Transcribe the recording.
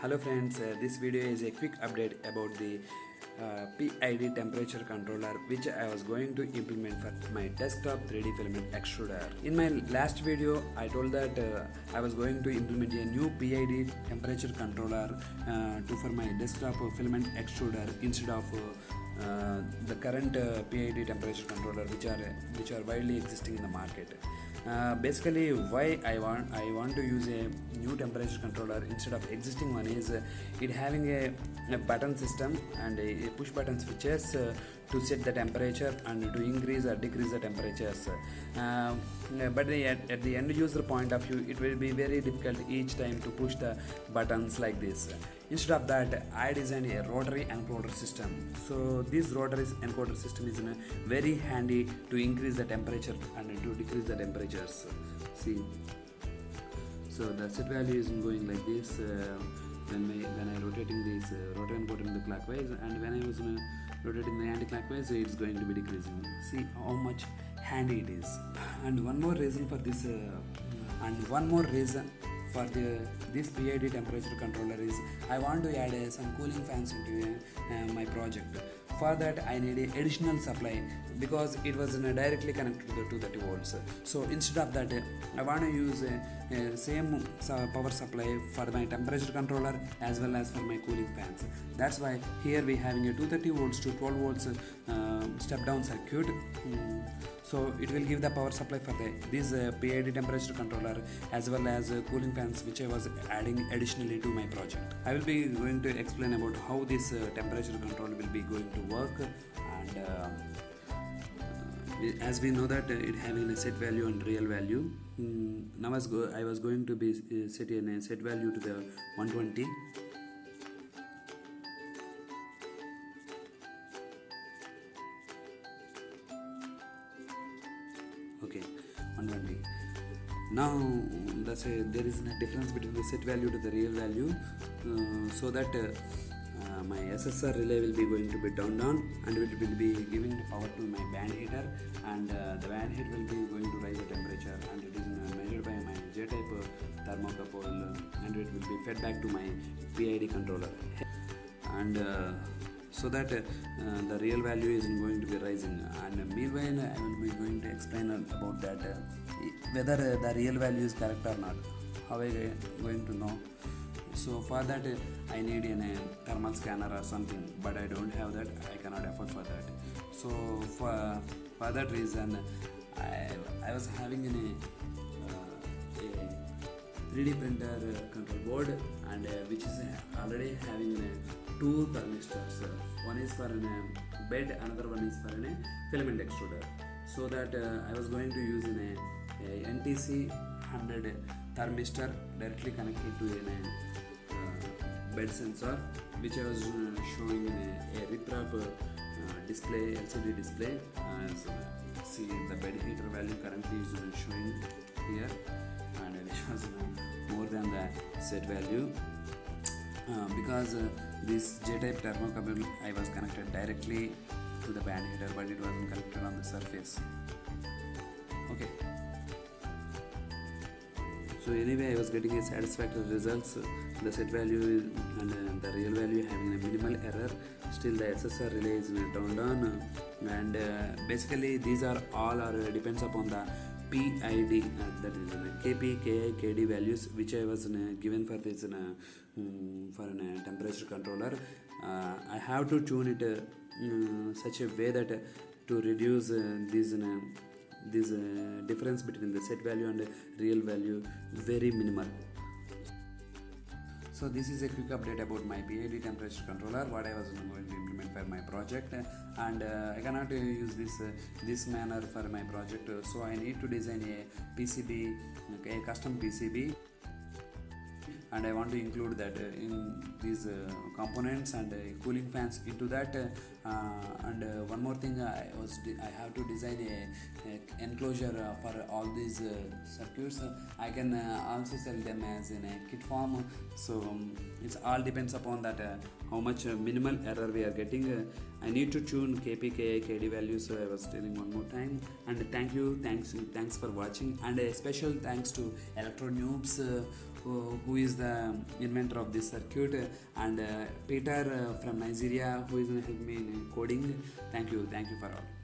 Hello friends, this video is a quick update about the PID temperature controller which I was going to implement for my desktop 3D filament extruder. In my last video I told that I was going to implement a new PID temperature controller for my desktop filament extruder instead of the current PID temperature controller which are widely existing in the market. Basically why I want to use a new temperature controller instead of existing one is it having a button system and a push button switches to set the temperature and to increase or decrease the temperatures, but at the end user point of view it will be very difficult each time to push the buttons like this. Instead of that, I designed a rotary encoder system. So this rotary encoder system is very handy to increase the temperature and to decrease the temperatures. See, so the set value is going like this when I rotating this rotary encoder in the clockwise, and when I was rotating the anti-clockwise, it's going to be decreasing. See how much handy it is. And one more reason for this, for this PID temperature controller is I want to add some cooling fans into my project. For that I need an additional supply because it was directly connected to the 230 volts. So instead of that I want to use a same power supply for my temperature controller as well as for my cooling fans. That's why here we having a 230 volts to 12 volts step down circuit. So it will give the power supply for this PID temperature controller as well as cooling fans which I was adding additionally to my project. I will be going to explain about how this temperature control will be going to work, and as we know that it having a set value and real value. Now I was going to be setting a set value to the 120. Okay, 120. Now there is a difference between the set value to the real value, so that my SSR relay will be going to be turned on and it will be giving the power to my band heater, and the band heat will be going to raise the temperature, and it is measured by my J-type thermocouple, and it will be fed back to my PID controller, and so that the real value is going to be rising. And meanwhile I will be going to explain about that whether the real value is correct or not. How I going to know? So for that I need a thermal scanner or something, but I don't have that. I cannot afford for that. So for that reason I was having a 3D printer control board, and which is already having two thermistors. One is for a bed, another one is for a filament extruder. So that I was going to use a NTC 100 thermistor directly connected to a bed sensor, which I was showing in a riprap display, LCD display. So see the bed heater value currently is showing here, and which was more than the set value, because this J-type thermocouple I was connected directly to the band heater, but it wasn't connected on the surface. Okay. So anyway, I was getting a satisfactory results. The set value and the real value having a minimal error. Still the SSR relay is turned on, and basically these are all depends upon the PID, that is KP, KI, KD values which I was given for this for a temperature controller. I have to tune it such a way that to reduce this difference between the set value and real value very minimal. So this is a quick update about my PID temperature controller, what I was going to implement for my project, and I cannot use this manner for my project, so I need to design a PCB, a custom PCB, and I want to include that in these components and cooling fans into that, and one more thing, I have to design a enclosure for all these circuits. I can also sell them as in a kit form. So it's all depends upon that how much minimal error we are getting. I need to tune KP, KI, KD values, so I was telling one more time. And thanks for watching, and a special thanks to Electro Noobs who is the inventor of this circuit, and Peter from Nigeria, who is going to help me in coding. Thank you for all.